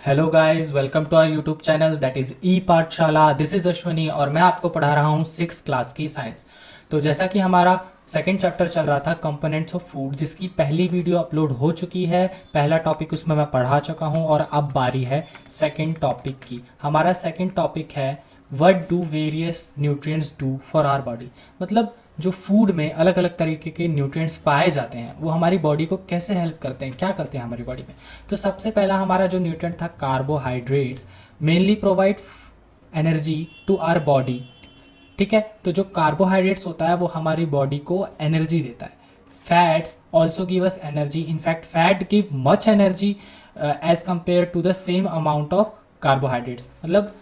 Hello guys, welcome to our YouTube channel that is E Pathshala. This is Ashwani और मैं आपको पढ़ा रहा हूँ 6 क्लास की साइंस। तो जैसा कि हमारा सेकंड चैप्टर चल रहा था कंपोनेंट्स ऑफ फूड, जिसकी पहली वीडियो अपलोड हो चुकी है। पहला टॉपिक उसमें मैं पढ़ा चुका हूँ और अब बारी है सेकंड टॉपिक की। हमारा सेकंड टॉपिक है what do various nutrients do for our body. मतलब जो फूड में अलग अलग तरीके के न्यूट्रिएंट्स पाए जाते हैं वो हमारी बॉडी को कैसे हेल्प करते हैं, क्या करते हैं हमारी बॉडी में। तो सबसे पहला हमारा जो न्यूट्रिएंट था carbohydrates, mainly provide energy to our body. ठीक है, तो जो कार्बोहाइड्रेट्स होता है वो हमारी बॉडी को एनर्जी देता है। Fats also give us energy, in fact fat give much energy as compare to the same amount of carbohydrates. मतलब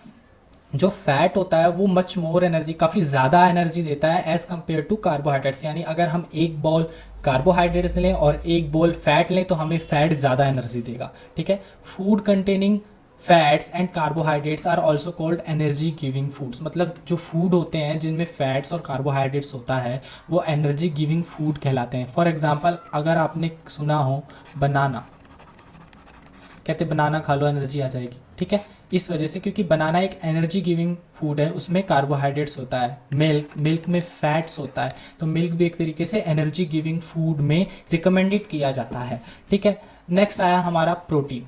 जो फैट होता है वो मच मोर एनर्जी, काफ़ी ज़्यादा एनर्जी देता है एज़ कम्पेयर टू कार्बोहाइड्रेट्स। यानी अगर हम एक बॉल कार्बोहाइड्रेट्स लें और एक बॉल फैट लें तो हमें फैट ज़्यादा एनर्जी देगा। ठीक है, food containing fats and carbohydrates are also called energy giving foods. मतलब जो फूड होते हैं जिनमें फैट्स और कार्बोहाइड्रेट्स होता है वो एनर्जी गिविंग फूड कहलाते हैं। फॉर एग्जाम्पल, अगर आपने सुना हो बनाना, कहते बनाना खा लो एनर्जी आ जाएगी। ठीक है, इस वजह से, क्योंकि बनाना एक एनर्जी गिविंग फूड है, उसमें कार्बोहाइड्रेट्स होता है। मिल्क में फैट्स होता है, तो मिल्क भी एक तरीके से एनर्जी गिविंग फूड में रिकमेंडेड किया जाता है। ठीक है, नेक्स्ट आया हमारा protein.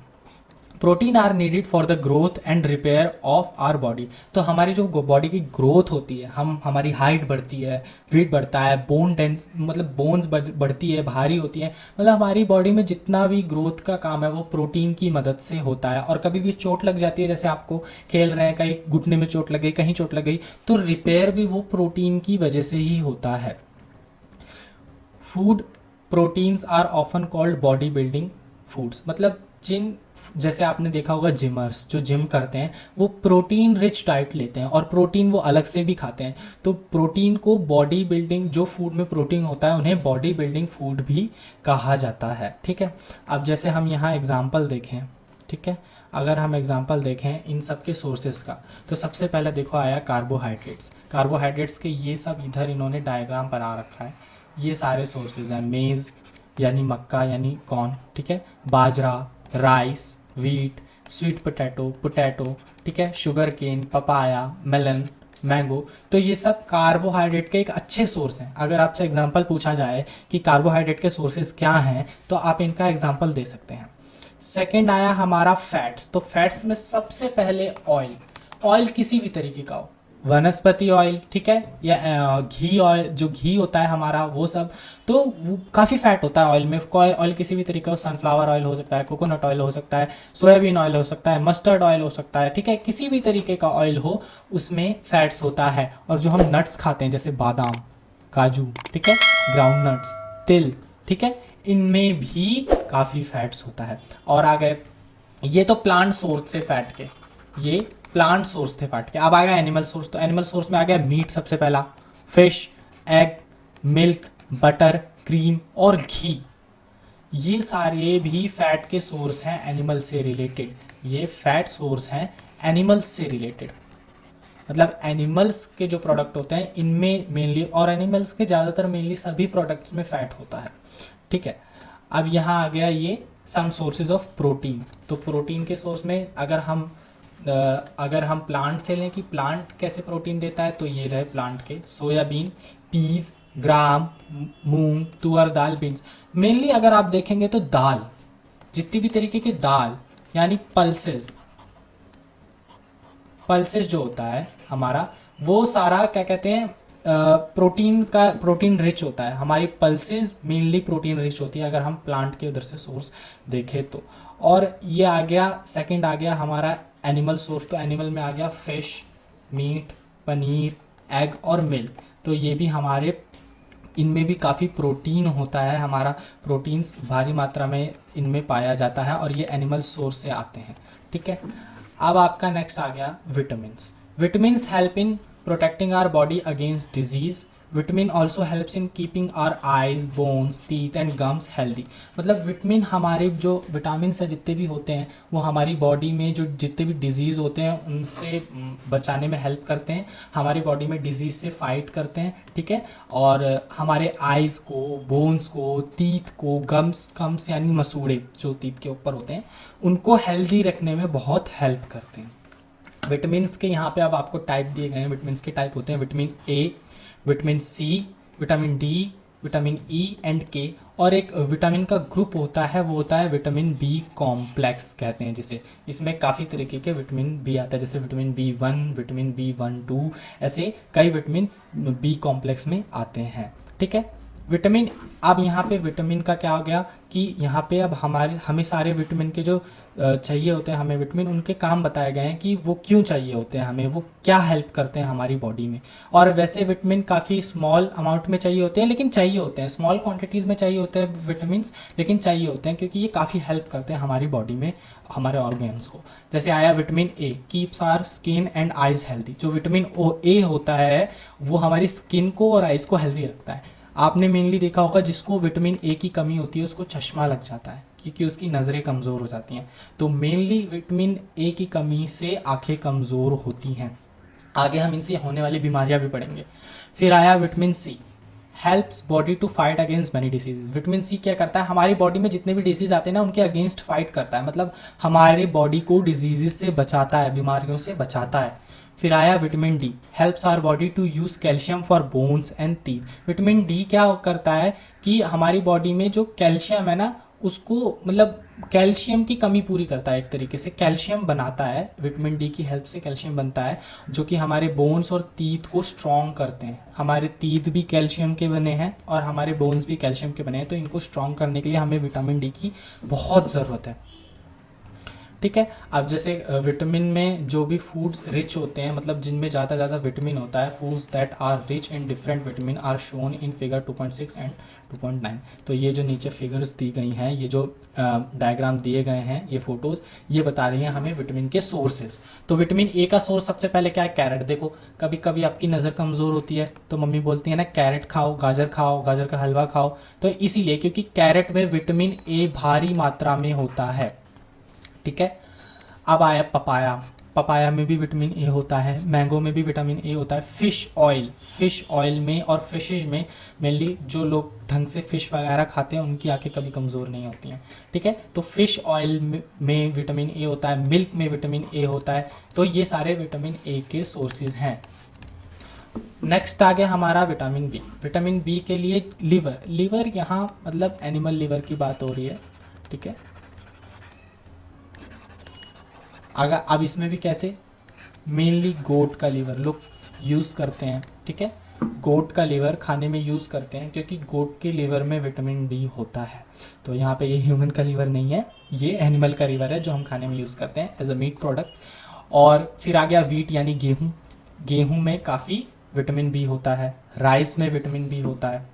Protein are needed for the growth and repair of our body. तो हमारी जो बॉडी की ग्रोथ होती है, हमारी हाइट बढ़ती है, वेट बढ़ता है, बोन डेंस मतलब बोन्स बढ़ती है, भारी होती है। मतलब हमारी बॉडी में जितना भी ग्रोथ का काम है वो प्रोटीन की मदद से होता है। और कभी भी चोट लग जाती है, जैसे आपको खेल रहे हैं, कहीं घुटने में चोट लग गई, कहीं चोट लग गई, तो रिपेयर भी वो प्रोटीन की वजह से ही होता है। Food proteins are often called body building foods. मतलब जैसे आपने देखा होगा जिमर्स जो जिम करते हैं वो प्रोटीन रिच डाइट लेते हैं और प्रोटीन वो अलग से भी खाते हैं। तो प्रोटीन को बॉडी बिल्डिंग, जो फूड में प्रोटीन होता है उन्हें बॉडी बिल्डिंग फूड भी कहा जाता है। ठीक है, अब जैसे हम यहाँ एग्जाम्पल देखें, ठीक है, अगर हम एग्जाम्पल देखें इन सब के सोर्सेज का, तो सबसे पहले देखो आया कार्बोहाइड्रेट्स। कार्बोहाइड्रेट्स के ये सब इधर इन्होंने डायग्राम बना रखा है। ये सारे सोर्सेज हैं, मेज़ यानी मक्का यानी कॉर्न, ठीक है, bajra, rice, wheat, sweet potato, ठीक है, sugar cane, papaya, melon, mango. तो ये सब कार्बोहाइड्रेट के एक अच्छे सोर्स हैं। अगर आपसे एग्जांपल पूछा जाए कि कार्बोहाइड्रेट के सोर्सेज क्या हैं तो आप इनका एग्जांपल दे सकते हैं। सेकंड आया हमारा फैट्स। तो फैट्स में सबसे पहले ऑयल। ऑयल किसी भी तरीके का हो, वनस्पति ऑयल, ठीक है, या घी ऑयल, जो घी होता है हमारा वो सब, तो काफ़ी फैट होता है ऑयल में। ऑयल किसी भी तरीके का, सनफ्लावर ऑयल हो सकता है, कोकोनट ऑयल हो सकता है, सोयाबीन ऑयल हो सकता है, मस्टर्ड ऑयल हो सकता है। ठीक है, किसी भी तरीके का ऑयल हो उसमें फैट्स होता है। और जो हम नट्स खाते हैं जैसे बादाम, काजू, ठीक है, ग्राउंड नट्स, तिल, ठीक है, इनमें भी काफ़ी फैट्स होता है। और आ गए, ये तो प्लांट सोर्स से फैट के, ये प्लांट सोर्स थे फैट के। अब आ गया एनिमल सोर्स। तो एनिमल सोर्स में आ गया मीट सबसे पहला, fish, egg, milk, butter, cream और घी। ये सारे भी फैट के सोर्स हैं एनिमल से रिलेटेड। ये फैट सोर्स हैं एनिमल्स से रिलेटेड। मतलब एनिमल्स के जो प्रोडक्ट होते हैं इनमें मेनली, और एनिमल्स के ज़्यादातर मेनली सभी प्रोडक्ट्स में फैट होता है। ठीक है, अब यहाँ आ गया ये सम सोर्सेज ऑफ प्रोटीन। तो प्रोटीन के सोर्स में अगर हम प्लांट से लें कि प्लांट कैसे प्रोटीन देता है, तो ये रहे प्लांट के, सोयाबीन, पीस, ग्राम, मूंग, तुअर दाल, बीन्स। मेनली अगर आप देखेंगे तो दाल, जितनी भी तरीके की दाल यानी पल्सेस जो होता है हमारा, वो सारा क्या कहते हैं, प्रोटीन रिच होता है। हमारी पल्सेस मेनली प्रोटीन रिच होती है अगर हम प्लांट के उधर से सोर्स देखें तो। और ये आ गया, सेकंड आ गया हमारा एनिमल सोर्स। तो एनिमल में आ गया फिश, मीट, पनीर, एग और मिल्क। तो ये भी हमारे, इनमें भी काफ़ी प्रोटीन होता है, हमारा प्रोटीन्स भारी मात्रा में इनमें पाया जाता है और ये एनिमल सोर्स से आते हैं। ठीक है, अब आपका नेक्स्ट आ गया vitamins. Vitamins help in protecting our body against disease, vitamin also helps in keeping our eyes, bones, teeth and gums healthy. मतलब विटामिन हमारे जो विटामिन से जितने भी होते हैं वो हमारी बॉडी में जो जितने भी डिजीज़ होते हैं उनसे बचाने में हेल्प करते हैं, हमारी बॉडी में डिजीज़ से फाइट करते हैं, ठीक है। और हमारे आइज़ को, बोन्स को, टीथ को, गम्स गम्स यानी मसूड़े जो टीथ के ऊपर होते हैं उनको हेल्दी रखने में बहुत हेल्प करते हैं। विटामिन के यहाँ पे अब आपको टाइप दिए गए हैं। विटामिन के टाइप होते हैं vitamin A, vitamin C, vitamin D, vitamin E and K. और एक विटामिन का ग्रुप होता है वो होता है विटामिन बी कॉम्प्लेक्स कहते हैं जिसे। इसमें काफ़ी तरीके के विटामिन बी आता है, जैसे विटामिन B1, विटामिन B12, ऐसे कई विटामिन बी कॉम्प्लेक्स में आते हैं, ठीक है। विटामिन, अब यहाँ पे विटामिन का क्या हो गया कि यहाँ पे अब हमें सारे विटामिन के जो चाहिए होते हैं हमें विटामिन, उनके काम बताए गए हैं कि वो क्यों चाहिए होते हैं हमें, वो क्या हेल्प करते हैं हमारी बॉडी में। और वैसे विटामिन काफ़ी स्मॉल अमाउंट में चाहिए होते हैं, लेकिन चाहिए होते हैं, स्मॉल क्वांटिटीज़ में चाहिए होते हैं विटामिन, लेकिन चाहिए होते हैं क्योंकि ये काफ़ी हेल्प करते हैं हमारी बॉडी में, हमारे ऑर्गेन्स को। जैसे आया vitamin A, keeps our skin and eyes healthy. जो विटामिन ए होता है वो हमारी स्किन को और आइज़ को हेल्दी रखता है। आपने मेनली देखा होगा जिसको विटामिन ए की कमी होती है उसको चश्मा लग जाता है क्योंकि उसकी नज़रें कमज़ोर हो जाती हैं। तो मेनली विटामिन ए की कमी से आंखें कमज़ोर होती हैं। आगे हम इनसे होने वाली बीमारियां भी पढ़ेंगे। फिर आया vitamin C, helps body to fight against many diseases. Vitamin C क्या करता है, हमारी बॉडी में जितने भी डिसीज आते हैं ना उनके अगेंस्ट फाइट करता है, मतलब हमारी बॉडी को डिजीज़ से बचाता है, बीमारियों से बचाता है। फिर आया vitamin D, helps our body to use calcium for bones and teeth. Vitamin D क्या करता है कि हमारी बॉडी में जो कैल्शियम है ना उसको, मतलब कैल्शियम की कमी पूरी करता है, एक तरीके से कैल्शियम बनाता है। विटामिन डी की हेल्प से कैल्शियम बनता है जो कि हमारे बोन्स और टीथ को स्ट्रॉन्ग करते हैं। हमारे टीथ भी कैल्शियम के बने हैं और हमारे बोन्स भी कैल्शियम के बने हैं, तो इनको स्ट्रॉन्ग करने के लिए हमें विटामिन डी की बहुत ज़रूरत है, ठीक है। अब जैसे विटामिन में जो भी फूड्स रिच होते हैं, मतलब जिनमें ज़्यादा विटामिन होता है, foods that are rich in different vitamin are shown in figure 2.6 and 2.9। तो ये जो नीचे फिगर्स दी गई हैं, ये जो डायग्राम दिए गए हैं, ये फोटोज़, ये बता रही हैं हमें विटामिन के सोर्सेज। तो विटामिन ए का सोर्स सबसे पहले क्या है, कैरेट। देखो कभी कभी आपकी नज़र कमज़ोर होती है तो मम्मी बोलती है ना कैरेट खाओ, गाजर का हलवा खाओ, तो इसीलिए क्योंकि कैरेट में विटामिन ए भारी मात्रा में होता है, ठीक है। अब आया पपाया, पपाया में भी विटामिन ए होता है, मैंगो में भी विटामिन ए होता है। फिश ऑयल में और फिशेज में मेनली जो लोग ढंग से फिश वगैरह खाते हैं उनकी आंखें कभी कमज़ोर नहीं होती हैं, ठीक है। तो फिश ऑयल में विटामिन ए होता है, मिल्क में विटामिन ए होता है। तो ये सारे विटामिन ए के सोर्सेज हैं। नेक्स्ट आ गया हमारा विटामिन बी। विटामिन बी के लिए लिवर यहाँ मतलब एनिमल लिवर की बात हो रही है, ठीक है। अगर अब इसमें भी कैसे, मेनली गोट का लिवर लोग यूज़ करते हैं, ठीक है। गोट का लिवर खाने में यूज़ करते हैं क्योंकि गोट के लिवर में विटामिन डी होता है। तो यहाँ पे ये ह्यूमन का लिवर नहीं है, ये एनिमल का लिवर है जो हम खाने में यूज़ करते हैं एज अ मीट प्रोडक्ट। और फिर आ गया वीट यानी गेहूँ। गेहूँ में काफ़ी विटामिन बी होता है, राइस में विटामिन बी होता है।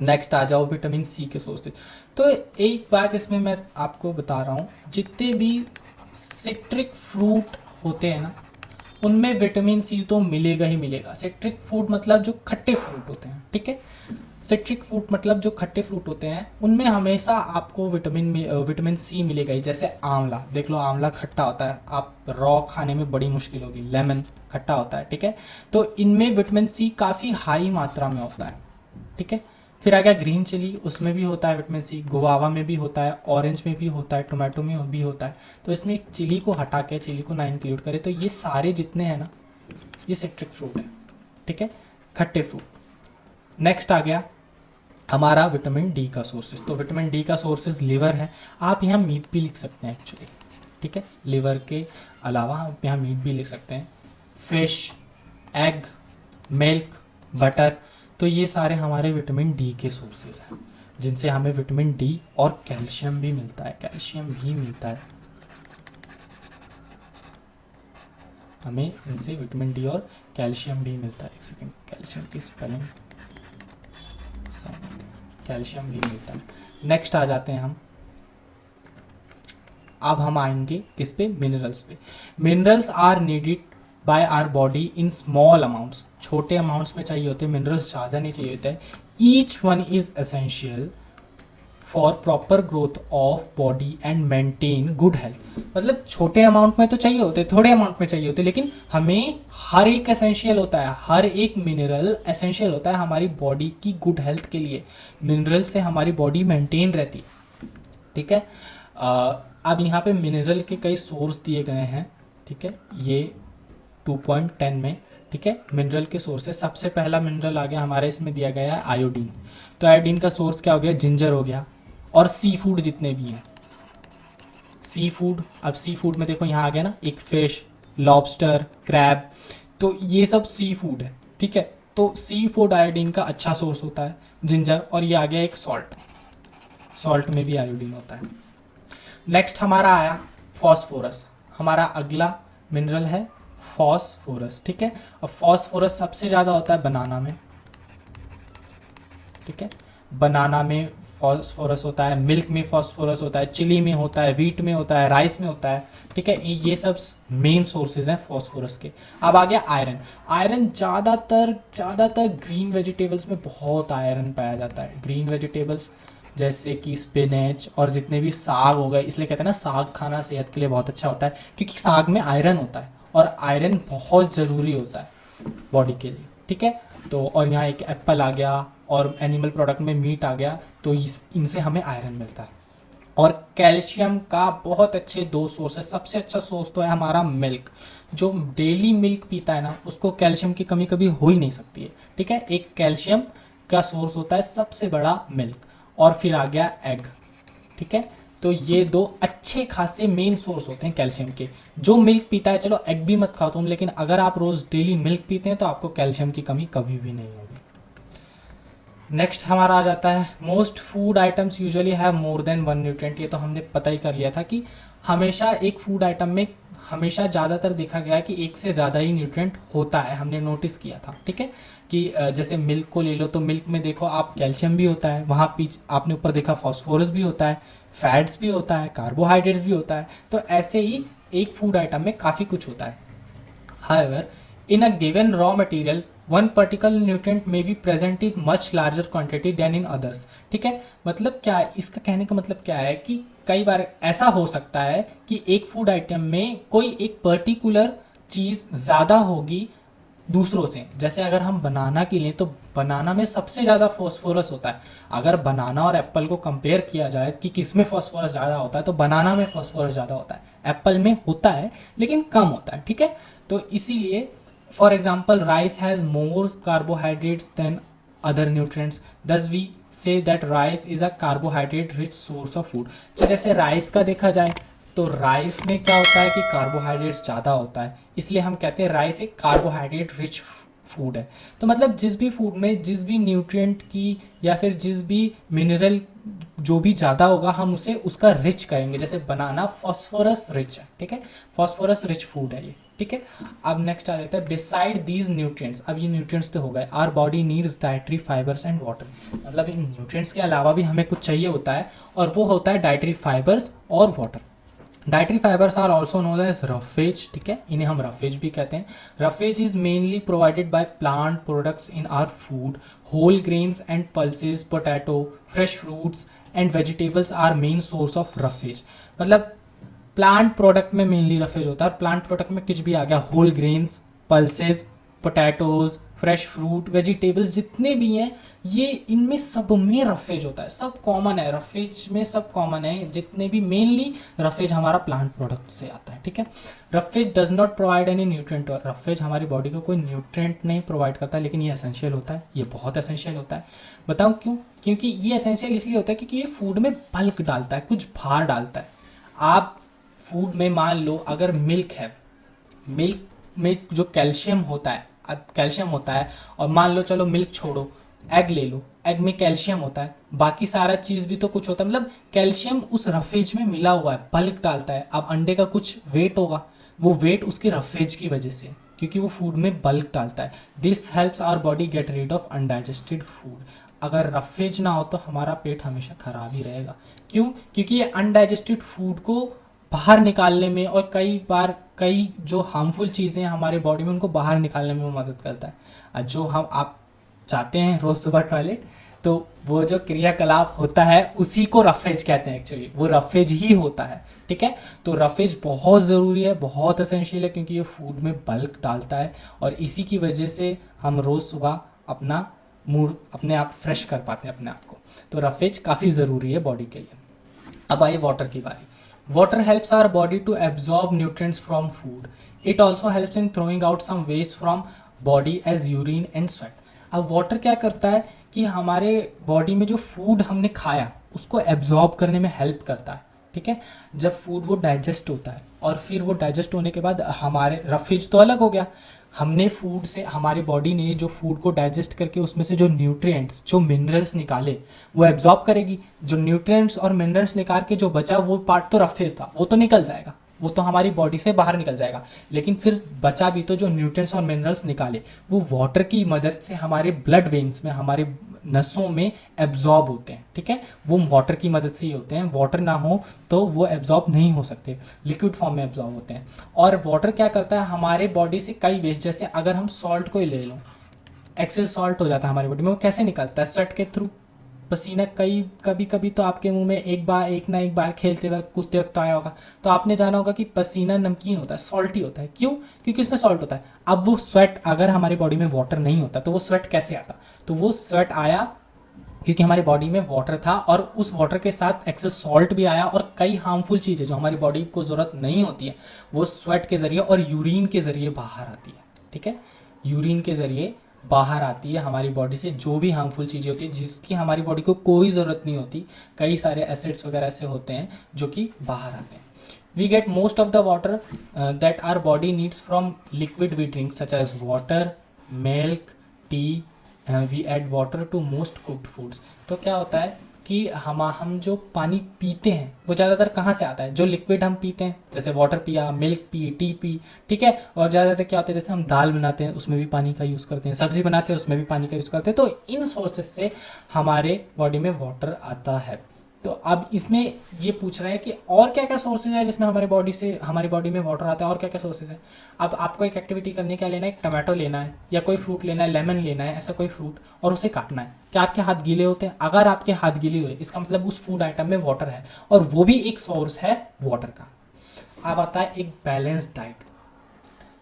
नेक्स्ट आ जाओ विटामिन सी के सोर्सेज। तो एक बात इसमें मैं आपको बता रहा हूँ, जितने भी सिट्रिक फ्रूट होते हैं ना उनमें विटामिन सी तो मिलेगा ही मिलेगा। सिट्रिक फ्रूट मतलब जो खट्टे फ्रूट होते हैं, ठीक है। सिट्रिक फ्रूट मतलब जो खट्टे फ्रूट होते हैं उनमें हमेशा आपको विटामिन सी मिलेगा ही। जैसे आंवला देख लो, आंवला खट्टा होता है, आप रॉ खाने में बड़ी मुश्किल होगी। लेमन खट्टा होता है, ठीक है। तो इनमें विटामिन सी काफ़ी हाई मात्रा में होता है, ठीक है। फिर आ गया ग्रीन चिली, उसमें भी होता है विटामिन सी, गुआवा में भी होता है, ऑरेंज में भी होता है, टोमेटो में भी होता है। तो इसमें चिली को हटा के चिली को ना इंक्लूड करें तो ये सारे जितने हैं ना ये सिट्रिक फ्रूट है, ठीक है, खट्टे फ्रूट। नेक्स्ट आ गया हमारा विटामिन डी का सोर्सेज। तो विटामिन डी का सोर्सेज लिवर है। आप यहाँ मीट भी लिख सकते हैं एक्चुअली, ठीक है। लिवर के अलावा आप यहाँ मीट भी लिख सकते हैं, फिश, एग, मिल्क, बटर। तो ये सारे हमारे विटामिन डी के सोर्सेज हैं जिनसे हमें विटामिन डी और कैल्शियम भी मिलता है, हमें इनसे विटामिन डी और कैल्शियम भी मिलता है। एक सेकेंड, कैल्शियम की स्पेलिंग, कैल्शियम भी मिलता है। नेक्स्ट आ जाते हैं हम, अब हम आएंगे किस पे, मिनरल्स पे। Minerals are needed by our body in small amounts, छोटे अमाउंट्स में चाहिए होते हैं, मिनरल्स ज़्यादा नहीं चाहिए होते हैं। Each one is essential for proper growth of body and maintain good health. मतलब छोटे अमाउंट में तो चाहिए होते, थोड़े अमाउंट में चाहिए होते, लेकिन हमें हर एक एसेंशियल होता है, हर एक मिनरल एसेंशियल होता है हमारी बॉडी की गुड हेल्थ के लिए। मिनरल से हमारी बॉडी मेंटेन रहती है, ठीक है। अब यहाँ पे मिनरल के कई सोर्स दिए गए हैं, ठीक है, ये 2.10 में, ठीक है। मिनरल के सोर्सेस, सबसे पहला मिनरल आ गया हमारे, इसमें दिया गया है आयोडीन। तो आयोडीन का सोर्स क्या हो गया, जिंजर हो गया, और सी फूड जितने भी हैं, सी फूड। अब सी फूड में देखो यहाँ आ गया ना, एक फिश, लॉबस्टर, क्रैब, तो ये सब सी फूड है, ठीक है। तो सी फूड आयोडीन का अच्छा सोर्स होता है, जिंजर। और ये आ गया एक सॉल्ट, सॉल्ट में भी आयोडीन होता है। नेक्स्ट हमारा आया फॉस्फोरस, हमारा अगला मिनरल है फॉस्फोरस, ठीक है। अब फॉस्फोरस सबसे ज़्यादा होता है बनाना में, ठीक है। बनाना में फॉस्फोरस होता है, मिल्क में फॉस्फोरस होता है, चिली में होता है, व्हीट में होता है, राइस में होता है, ठीक है। ये सब मेन सोर्सेज हैं फॉस्फोरस के। अब आ गया आयरन। आयरन ज़्यादातर ग्रीन वेजिटेबल्स में बहुत आयरन पाया जाता है। ग्रीन वेजिटेबल्स जैसे कि स्पिनच और जितने भी साग हो गए, इसलिए कहते हैं ना साग खाना सेहत के लिए बहुत अच्छा होता है, क्योंकि साग में आयरन होता है और आयरन बहुत ज़रूरी होता है बॉडी के लिए, ठीक है। तो और यहाँ एक एप्पल आ गया, और एनिमल प्रोडक्ट में मीट आ गया, तो इनसे हमें आयरन मिलता है। और कैल्शियम का बहुत अच्छे दो सोर्स है। सबसे अच्छा सोर्स तो है हमारा मिल्क। जो डेली मिल्क पीता है ना, उसको कैल्शियम की कमी कभी हो ही नहीं सकती है, ठीक है। एक कैल्शियम का सोर्स होता है सबसे बड़ा मिल्क, और फिर आ गया एग, ठीक है। तो ये दो अच्छे खासे मेन सोर्स होते हैं कैल्शियम के। जो मिल्क पीता है, चलो एग भी मत खाओ तुम, लेकिन अगर आप रोज़ डेली मिल्क पीते हैं तो आपको कैल्शियम की कमी कभी भी नहीं होगी। नेक्स्ट हमारा आ जाता है most food items usually have more than one nutrient. ये तो हमने पता ही कर लिया था कि हमेशा एक फूड आइटम में हमेशा ज़्यादातर देखा गया है कि एक से ज़्यादा ही न्यूट्रिएंट होता है, हमने नोटिस किया था, ठीक है। कि जैसे मिल्क को ले लो, तो मिल्क में देखो आप कैल्शियम भी होता है, वहाँ पीछे आपने ऊपर देखा फॉस्फोरस भी होता है, फैट्स भी होता है, कार्बोहाइड्रेट्स भी होता है। तो ऐसे ही एक फूड आइटम में काफ़ी कुछ होता है। However, in a given raw material, one particular nutrient may be present in much larger quantity than in others। ठीक है, मतलब क्या है इसका कहने का मतलब क्या है कि कई बार ऐसा हो सकता है कि एक फूड आइटम में कोई एक पर्टिकुलर चीज़ ज़्यादा होगी दूसरों से। जैसे अगर हम बनाना की लें तो बनाना में सबसे ज़्यादा फॉस्फोरस होता है। अगर बनाना और एप्पल को कंपेयर किया जाए कि किस में फॉस्फोरस ज़्यादा होता है, तो बनाना में फॉस्फोरस ज़्यादा होता है, एप्पल में होता है लेकिन कम होता है, ठीक है। तो इसीलिए for example rice has more carbohydrates than other nutrients, thus we say that rice is a carbohydrate rich source of food. तो जैसे राइस का देखा जाए तो राइस में क्या होता है कि कार्बोहाइड्रेट्स ज़्यादा होता है, इसलिए हम कहते हैं राइस एक कार्बोहाइड्रेट रिच फूड है। तो मतलब जिस भी फूड में जिस भी न्यूट्रिएंट की या फिर जिस भी मिनरल जो भी ज़्यादा होगा, हम उसे उसका रिच करेंगे। जैसे बनाना फॉस्फोरस रिच है, ठीक है, फॉस्फोरस रिच फूड है ये, ठीक है। अब नेक्स्ट आ जाता है बिसाइड दीज न्यूट्रिएंट्स। अब ये न्यूट्रिएंट्स तो हो गए, our body needs dietary fibres and water. मतलब इन न्यूट्रिएंट्स के अलावा भी हमें कुछ चाहिए होता है, और वो होता है डाइटरी फाइबर्स और water. Dietary fibres are also known as roughage, ठीक है, इन्हें हम रफेज भी कहते हैं। Roughage is mainly provided by plant products in our food, whole grains and pulses, potato, fresh fruits and vegetables are main source of roughage. मतलब plant product में mainly roughage होता है। प्लांट प्रोडक्ट में कुछ भी आ गया, whole grains, pulses, potatoes, fresh fruit, vegetables जितने भी हैं, ये इनमें सब में रफेज होता है, सब कॉमन है, रफेज में सब कॉमन है जितने भी। मेनली रफेज हमारा प्लांट प्रोडक्ट से आता है, ठीक है। Roughage does not provide any nutrient, और रफेज हमारी बॉडी को कोई न्यूट्रिएंट नहीं प्रोवाइड करता, लेकिन ये एसेंशियल होता है, ये बहुत एसेंशियल होता है। बताऊँ क्यों? क्योंकि ये एसेंशियल इसलिए होता है क्योंकि ये फूड में बल्क डालता है, कुछ भार डालता है। आप फूड में मान लो अगर मिल्क है, मिल्क में जो कैल्शियम होता है, कैल्शियम होता है, और मान लो चलो मिल्क छोड़ो, एग ले लो, एग में कैल्शियम होता है, बाकी सारा चीज़ भी तो कुछ होता है। मतलब कैल्शियम उस रफेज में मिला हुआ है, बल्क डालता है। अब अंडे का कुछ वेट होगा, वो वेट उसके रफेज की वजह से, क्योंकि वो फूड में बल्क डालता है। This helps our body get rid of undigested food. अगर रफेज ना हो तो हमारा पेट हमेशा खराब ही रहेगा। क्यों? क्योंकि ये अनडाइजेस्टेड फूड को बाहर निकालने में, और कई बार कई जो हार्मफुल चीज़ें हमारे बॉडी में उनको बाहर निकालने में मदद करता है। जो हम आप जाते हैं रोज़ सुबह टॉयलेट, तो वो जो क्रियाकलाप होता है उसी को रफेज कहते हैं। एक्चुअली वो रफेज ही होता है, ठीक है। तो रफेज बहुत ज़रूरी है, बहुत असेंशियल है, क्योंकि ये फूड में बल्क डालता है और इसी की वजह से हम रोज़ सुबह अपना मूड अपने आप फ्रेश कर पाते हैं अपने आप को। तो रफेज काफ़ी ज़रूरी है बॉडी के लिए। अब आइए वाटर की बारी। Water helps our body to absorb nutrients from food. It also helps in throwing out some waste from body as urine and sweat. अब वाटर क्या करता है कि हमारे बॉडी में जो फूड हमने खाया उसको एब्जॉर्ब करने में हेल्प करता है, ठीक है। जब फूड वो डाइजेस्ट होता है और फिर वो डाइजेस्ट होने के बाद हमारे रफेज तो अलग हो गया, हमने फूड से हमारी बॉडी ने जो फूड को डाइजेस्ट करके उसमें से जो न्यूट्रिएंट्स जो मिनरल्स निकाले वो एब्जॉर्ब करेगी। जो न्यूट्रिएंट्स और मिनरल्स निकाल के जो बचा वो पार्ट तो रफेज था, वो तो निकल जाएगा, वो तो हमारी बॉडी से बाहर निकल जाएगा। लेकिन फिर बचा भी तो जो न्यूट्रिएंट्स और मिनरल्स निकाले वो वाटर की मदद से हमारे ब्लड वेन्स में, हमारे नसों में एब्जॉर्ब होते हैं, ठीक है। वो वाटर की मदद से ही होते हैं, वाटर ना हो तो वो एब्जॉर्ब नहीं हो सकते, लिक्विड फॉर्म में एब्जॉर्ब होते हैं। और वाटर क्या करता है, हमारे बॉडी से कई वेस्ट, जैसे अगर हम सॉल्ट को ही ले लो, एक्सेस सॉल्ट हो जाता है हमारी बॉडी में, वो कैसे निकलता है, स्वेट के थ्रू। पसीना कभी कभी तो आपके मुंह में एक बार खेलते वक्त कूदते वक्त तो आया होगा, तो आपने जाना होगा कि पसीना नमकीन होता है, सॉल्टी होता है। क्यों? क्योंकि उसमें सॉल्ट होता है। अब वो स्वेट, अगर हमारी बॉडी में वाटर नहीं होता तो वो स्वेट कैसे आता? तो वो स्वेट आया क्योंकि हमारी बॉडी में वाटर था और उस वाटर के साथ एक्सेस सॉल्ट भी आया, और कई हार्मफुल चीज़ें जो हमारी बॉडी को ज़रूरत नहीं होती है वो स्वेट के ज़रिए और यूरिन के ज़रिए बाहर आती है, ठीक है। यूरिन के ज़रिए बाहर आती है हमारी बॉडी से, जो भी हार्मफुल चीज़ें होती है जिसकी हमारी बॉडी को कोई ज़रूरत नहीं होती। कई सारे एसिड्स वगैरह ऐसे होते हैं जो कि बाहर आते हैं। We get most of the water that our body needs from liquid we drink such as water, milk, tea. We add water to most cooked foods. तो क्या होता है कि हम जो पानी पीते हैं वो ज़्यादातर कहाँ से आता है? जो लिक्विड हम पीते हैं, जैसे वाटर पिया, मिल्क पी, टी पी, ठीक है। और ज़्यादातर क्या होता है, जैसे हम दाल बनाते हैं उसमें भी पानी का यूज़ करते हैं, सब्जी बनाते हैं उसमें भी पानी का यूज़ करते हैं। तो इन सोर्सेज से हमारे बॉडी में वाटर आता है। तो अब इसमें ये पूछ रहे हैं कि और क्या क्या सोर्सेज है जिसमें हमारी बॉडी में वाटर आता है, और क्या क्या सोर्सेज है। अब आपको एक एक्टिविटी करने क्या लेना है, एक टमाटो लेना है या कोई फ्रूट लेना है, लेमन लेना है, ऐसा कोई फ्रूट, और उसे काटना है। क्या आपके हाथ गीले होते हैं? अगर आपके हाथ गीले हुए इसका मतलब उस फूड आइटम में वाटर है, और वो भी एक सोर्स है वाटर का। अब आता है एक बैलेंस डाइट।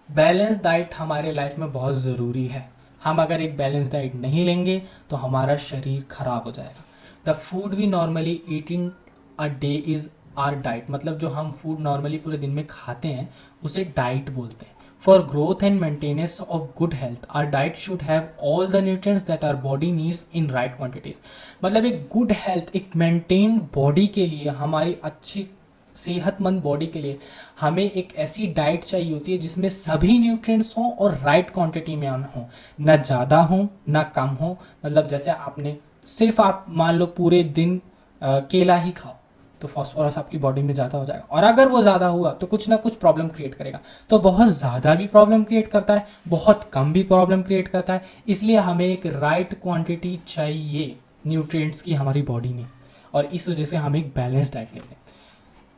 बैलेंस डाइट हमारे लाइफ में बहुत ज़रूरी है। हम अगर एक बैलेंस डाइट नहीं लेंगे तो हमारा शरीर खराब हो जाएगा। The food we normally eat in a day is our diet. मतलब जो हम फूड नॉर्मली पूरे दिन में खाते हैं उसे डाइट बोलते हैं। For growth and maintenance of good health are diet should have all the nutrients that our body needs in right quantities. मतलब एक गुड हेल्थ, एक मेंटेन बॉडी के लिए, हमारी अच्छी सेहतमंद बॉडी के लिए हमें एक ऐसी डाइट चाहिए होती है जिसमें सभी न्यूट्रिएंट्स हों और राइट क्वांटिटी में हों, ना ज़्यादा हो ना कम हो। मतलब जैसे आपने सिर्फ आप मान लो पूरे दिन केला ही खाओ तो फॉस्फोरस आपकी बॉडी में ज़्यादा हो जाएगा, और अगर वो ज़्यादा हुआ तो कुछ ना कुछ प्रॉब्लम क्रिएट करेगा। तो बहुत ज़्यादा भी प्रॉब्लम क्रिएट करता है, बहुत कम भी प्रॉब्लम क्रिएट करता है। इसलिए हमें एक राइट क्वांटिटी चाहिए न्यूट्रिएंट्स की हमारी बॉडी में, और इस वजह से हम एक बैलेंस डाइट लेते हैं।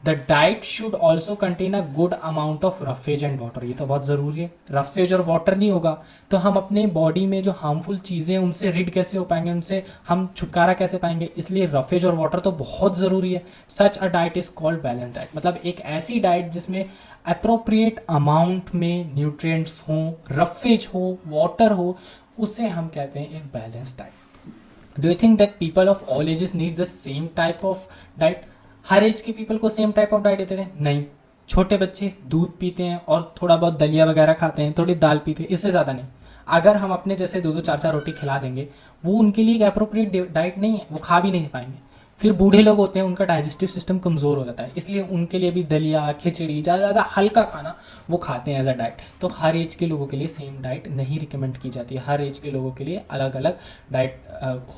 The diet should also contain a good amount of roughage and water. ये तो बहुत ज़रूरी है। रफेज और वाटर नहीं होगा तो हम अपने बॉडी में जो हार्मफुल चीज़ें उनसे रिड कैसे हो पाएंगे, उनसे हम छुटकारा कैसे पाएंगे। इसलिए रफेज और वाटर तो बहुत ज़रूरी है। Such a diet is called balance diet. मतलब एक ऐसी डाइट जिसमें अप्रोप्रिएट अमाउंट में न्यूट्रिएंट्स हों, रफेज हो, वाटर हो, उसे हम कहते हैं एक balance diet. Do you think that people of all ages need the same type of diet? हर एज के पीपल को सेम टाइप ऑफ डाइट देते थे? नहीं। छोटे बच्चे दूध पीते हैं और थोड़ा बहुत दलिया वगैरह खाते हैं, थोड़ी दाल पीते हैं, इससे ज़्यादा नहीं। अगर हम अपने जैसे दो दो चार चार रोटी खिला देंगे, वो उनके लिए एक अप्रोप्रिएट डाइट नहीं है, वो खा भी नहीं पाएंगे। फिर बूढ़े लोग होते हैं, उनका डाइजेस्टिव सिस्टम कमज़ोर हो जाता है, इसलिए उनके लिए भी दलिया, खिचड़ी, ज़्यादा हल्का खाना वो खाते हैं एज अ डाइट। तो हर एज के लोगों के लिए सेम डाइट नहीं रिकमेंड की जाती है, हर एज के लोगों के लिए अलग अलग डाइट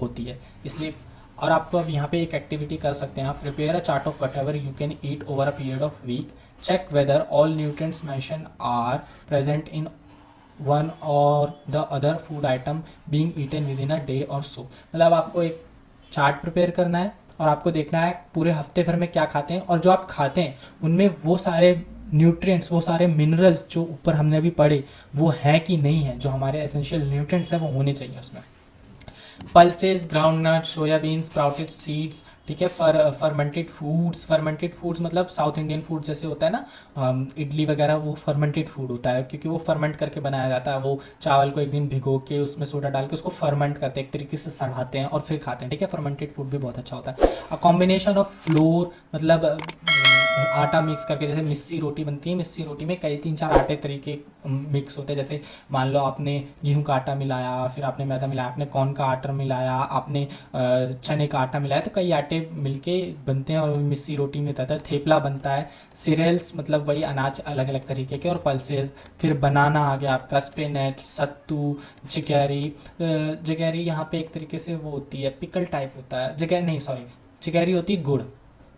होती है। इसलिए और आपको अब यहाँ पे एक एक्टिविटी कर सकते हैं आप, prepare a chart of whatever you can eat over a period of week, check whether all nutrients mention are present in one or the other food item being eaten within a day or so. मतलब आपको एक chart prepare करना है और आपको देखना है पूरे हफ्ते भर में क्या खाते हैं, और जो आप खाते हैं उनमें वो सारे न्यूट्रिएंट्स, वो सारे मिनरल्स जो ऊपर हमने अभी पढ़े वो हैं कि नहीं है, जो हमारे एसेंशियल न्यूट्रिएंट्स हैं वो होने चाहिए उसमें। Pulses, groundnut, soybean, sprouted seeds, ठीक है। फर्मेंटेड फूड्स मतलब साउथ इंडियन फूड जैसे होता है ना, इडली वगैरह, वो फर्मेंटेड फूड होता है क्योंकि वो फर्मेंट करके बनाया जाता है। वो चावल को एक दिन भिगो के उसमें सोडा डाल के उसको फर्मेंट करते हैं, एक तरीके से सड़ाते हैं और फिर खाते हैं, ठीक है। फर्मेंटेड फूड भी बहुत अच्छा होता है। अ कॉम्बिनेशन ऑफ फ्लोर मतलब आटा मिक्स करके, जैसे मिस्सी रोटी बनती है, मिस्सी रोटी में कई 3-4 आटे तरीके मिक्स होते हैं। जैसे मान लो आपने गेहूं का आटा मिलाया, फिर आपने मैदा मिलाया, आपने कॉर्न का आटा मिलाया, आपने चने का आटा मिलाया, तो कई आटे मिलके बनते हैं और मिस्सी रोटी में होता है। थेपला बनता है। सीरियल्स मतलब वही अनाज अलग अलग तरीके के, और पल्सेस। फिर बनाना आ गया आपका, स्पिनच, सत्तू, जिगैरी। जिगैरी यहाँ पे एक तरीके से वो होती है, पिकल टाइप होता है। जिगैरी नहीं, सॉरी, जिगैरी होती है गुड़,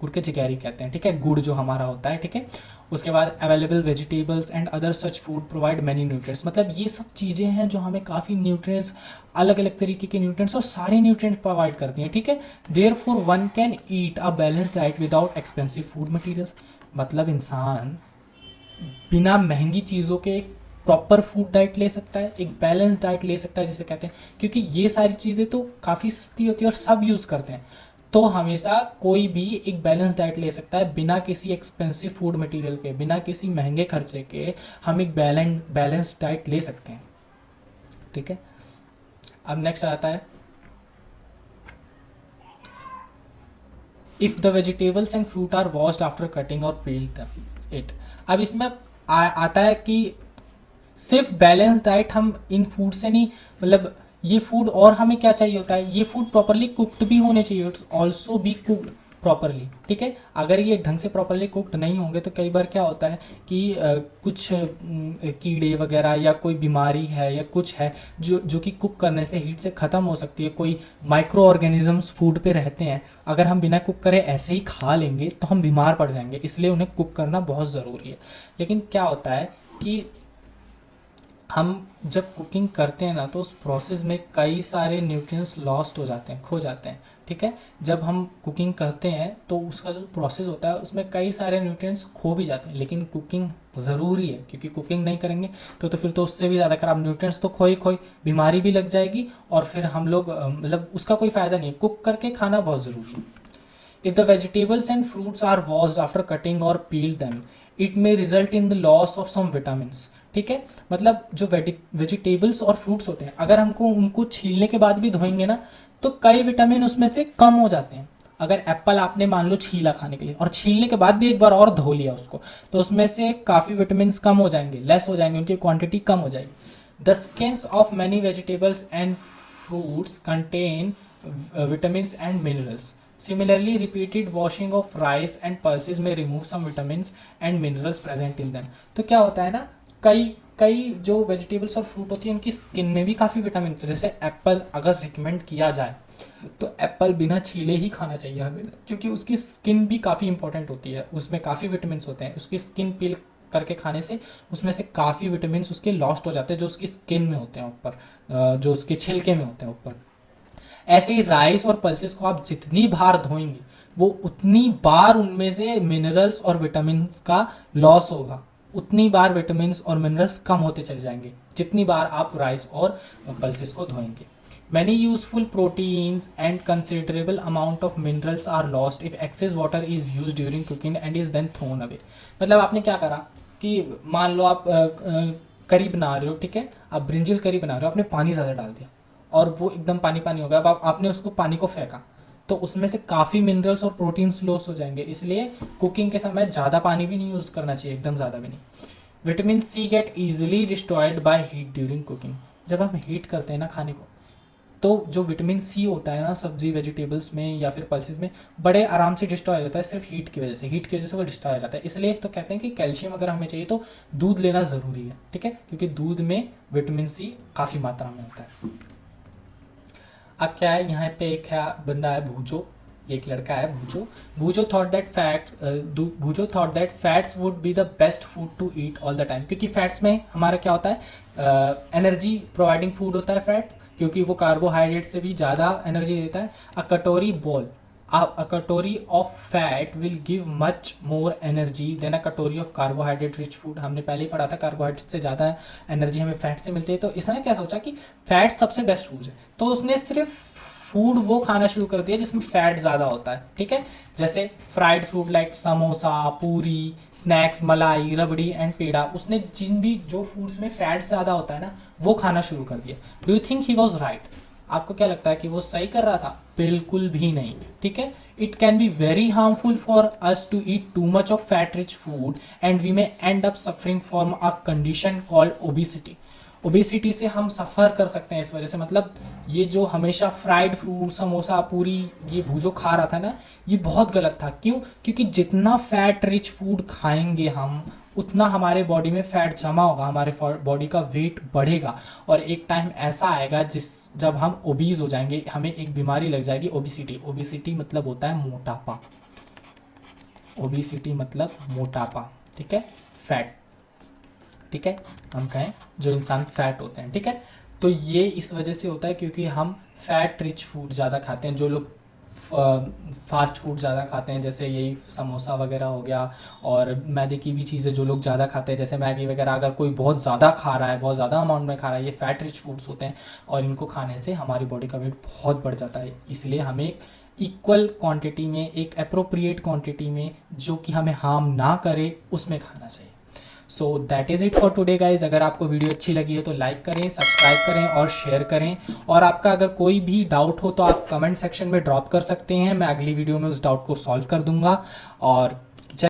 गुड़ के चिकारी कहते हैं, ठीक है, गुड़ जो हमारा होता है, ठीक है। उसके बाद available vegetables and other such food provide many nutrients, मतलब ये सब चीज़ें हैं जो हमें काफ़ी न्यूट्रिएंट्स, अलग अलग तरीके के न्यूट्रिएंट्स और सारे न्यूट्रिएंट्स प्रोवाइड करती हैं, ठीक है। Therefore one can eat a balance diet without expensive food materials, मतलब इंसान बिना महंगी चीज़ों के एक प्रॉपर फूड डाइट ले सकता है, एक बैलेंस डाइट ले सकता है जिसे कहते हैं, क्योंकि ये सारी चीज़ें तो काफ़ी सस्ती होती है और सब यूज़ करते हैं। तो हमेशा कोई भी एक बैलेंस डाइट ले सकता है बिना किसी एक्सपेंसिव फूड मटेरियल के, बिना किसी महंगे खर्चे के हम एक बैलेंस डाइट ले सकते हैं, ठीक है। अब नेक्स्ट आता है, if the vegetables and fruit are washed after cutting और पील्ड इट। अब इसमें आता है कि सिर्फ बैलेंस डाइट हम इन फूड से नहीं, मतलब ये फूड, और हमें क्या चाहिए होता है, ये फूड प्रॉपरली कुक्ड भी होने चाहिए, ऑल्सो बी कुक्ड प्रॉपरली, ठीक है। अगर ये ढंग से प्रॉपरली कुक्ड नहीं होंगे तो कई बार क्या होता है कि कुछ कीड़े वगैरह या कोई बीमारी है या कुछ है जो कि कुक करने से, हीट से ख़त्म हो सकती है। कोई माइक्रो ऑर्गेनिजम्स फूड पे रहते हैं, अगर हम बिना कुक करे ऐसे ही खा लेंगे तो हम बीमार पड़ जाएंगे, इसलिए उन्हें कुक करना बहुत ज़रूरी है। लेकिन क्या होता है कि हम जब कुकिंग करते हैं ना तो उस प्रोसेस में कई सारे न्यूट्रिएंट्स लॉस्ट हो जाते हैं, खो जाते हैं, ठीक है। जब हम कुकिंग करते हैं तो उसका जो प्रोसेस होता है उसमें कई सारे न्यूट्रिएंट्स खो भी जाते हैं, लेकिन कुकिंग ज़रूरी है, क्योंकि कुकिंग नहीं करेंगे तो फिर तो उससे भी ज़्यादा खराब, न्यूट्रिएंट्स तो खोई बीमारी भी लग जाएगी, और फिर हम लोग मतलब उसका कोई फ़ायदा नहीं है। कुक करके खाना बहुत ज़रूरी है। If the vegetables and fruits are washed after cutting or peeled them, it may result in the loss of some vitamins, ठीक है। मतलब जो वेजिटेबल्स और फ्रूट्स होते हैं, अगर हमको उनको छीलने के बाद भी धोएंगे ना तो कई विटामिन उसमें से कम हो जाते हैं। अगर एप्पल आपने मान लो छीला खाने के लिए और छीलने के बाद भी एक बार और धो लिया उसको, तो उसमें से काफ़ी विटामिन कम हो जाएंगे, लेस हो जाएंगे, उनकी क्वांटिटी कम हो जाएगी। The skins of many vegetables and fruits contain vitamins and minerals. Similarly, repeated washing of rice and pulses may remove some vitamins and minerals present in them. तो क्या होता है ना, कई कई जो वेजिटेबल्स और फ्रूट होती है उनकी स्किन में भी काफ़ी विटामिन होते हैं। जैसे एप्पल अगर रिकमेंड किया जाए तो एप्पल बिना छीले ही खाना चाहिए हमें, क्योंकि उसकी स्किन भी काफ़ी इंपॉर्टेंट होती है, उसमें काफ़ी विटामिन होते हैं। उसकी स्किन पील करके खाने से उसमें से काफ़ी विटामिन उसके लॉस्ट हो जाते हैं जो उसकी स्किन में होते हैं ऊपर, जो उसके छिलके में होते हैं ऊपर। ऐसे ही राइस और पल्सेस को आप जितनी बार धोएंगे वो उतनी बार उनमें से मिनरल्स और विटामिन का लॉस होगा, उतनी बार विटामिन और मिनरल्स कम होते चले जाएंगे जितनी बार आप राइस और पल्सेस को धोएंगे। Many useful proteins and considerable amount of minerals are lost if excess water is used during cooking and is then thrown away। मतलब आपने क्या करा कि मान लो आप करी बना रहे हो, ठीक है, आप ब्रिंजल करी बना रहे हो, आपने पानी ज़्यादा डाल दिया और वो एकदम पानी पानी हो गया, अब आपने उसको पानी को फेंका तो उसमें से काफ़ी मिनरल्स और प्रोटीन्स लॉस हो जाएंगे। इसलिए कुकिंग के समय ज़्यादा पानी भी नहीं यूज़ करना चाहिए, एकदम ज़्यादा भी नहीं। Vitamin C get easily destroyed by heat during cooking. जब हम हीट करते हैं ना खाने को तो जो विटामिन सी होता है ना सब्जी वेजिटेबल्स में या फिर पल्सेस में बड़े आराम से डिस्ट्रॉय होता है, सिर्फ हीट की वजह से, हीट की वजह से वो डिस्ट्रॉय हो जाता है। इसलिए तो कहते हैं कि कैल्शियम अगर हमें चाहिए तो दूध लेना ज़रूरी है, ठीक है, क्योंकि दूध में विटामिन सी काफ़ी मात्रा में होता है। अब क्या है, यहाँ पे एक है बंदा है भूजो, एक लड़का है Bhujo. Bhujo thought that fats would be the best food to eat all the time, क्योंकि फैट्स में हमारा क्या होता है, एनर्जी प्रोवाइडिंग फूड होता है फैट्स, क्योंकि वो कार्बोहाइड्रेट से भी ज़्यादा एनर्जी देता है। अ कटोरी बोल a कटोरी of fat will give much more energy than a कटोरी ऑफ कार्बोहाइड्रेट रिच फूड। हमने पहले ही पढ़ा था कार्बोहाइड्रेट से ज़्यादा एनर्जी हमें फैट से मिलती है। तो इसने क्या सोचा कि फैट सबसे बेस्ट फूड है, तो उसने सिर्फ फूड वो खाना शुरू कर दिया जिसमें फैट ज़्यादा होता है, ठीक है। जैसे फ्राइड फूड लाइक समोसा, पूरी, स्नैक्स, मलाई, रबड़ी एंड पेड़ा। उसने जिन भी जो फूड्स में फैट ज़्यादा होता है ना वो खाना शुरू कर दिया। Do you think he was right? आपको क्या लगता है कि वो सही कर रहा था? बिल्कुल भी नहीं, ठीक है। It can be very harmful for us to eat too much of fat rich food and we may end up suffering from a condition called obesity. Obesity से हम सफ़र कर सकते हैं इस वजह से। मतलब ये जो हमेशा फ्राइड फूड, समोसा, पूरी, ये भूजो खा रहा था ना, ये बहुत गलत था। क्यों? क्योंकि जितना फैट रिच फूड खाएंगे हम उतना हमारे बॉडी में फैट जमा होगा, हमारे बॉडी का वेट बढ़ेगा और एक टाइम ऐसा आएगा जब हम ओबीज हो जाएंगे, हमें एक बीमारी लग जाएगी ओबिसिटी। ओबिसिटी मतलब होता है मोटापा। ओबिसिटी मतलब मोटापा, ठीक है, फैट, ठीक है, हम कहें जो इंसान फैट होते हैं, ठीक है। तो ये इस वजह से होता है क्योंकि हम फैट रिच फूड ज़्यादा खाते हैं। जो लोग फास्ट फूड ज़्यादा खाते हैं, जैसे यही समोसा वगैरह हो गया, और मैदे की भी चीज़ें जो लोग ज़्यादा खाते हैं जैसे मैगी वगैरह, अगर कोई बहुत ज़्यादा खा रहा है, बहुत ज़्यादा अमाउंट में खा रहा है, ये फैट रिच फूड्स होते हैं और इनको खाने से हमारी बॉडी का वेट बहुत बढ़ जाता है। इसलिए हमें इक्वल क्वांटिटी में, एक अप्रोप्रिएट क्वांटिटी में, जो कि हमें हार्म ना करे, उसमें खाना चाहिए। So that is it for today guys. अगर आपको वीडियो अच्छी लगी है तो लाइक करें, सब्सक्राइब करें और शेयर करें। और आपका अगर कोई भी डाउट हो तो आप कमेंट सेक्शन में ड्रॉप कर सकते हैं, मैं अगली वीडियो में उस डाउट को सॉल्व कर दूंगा। और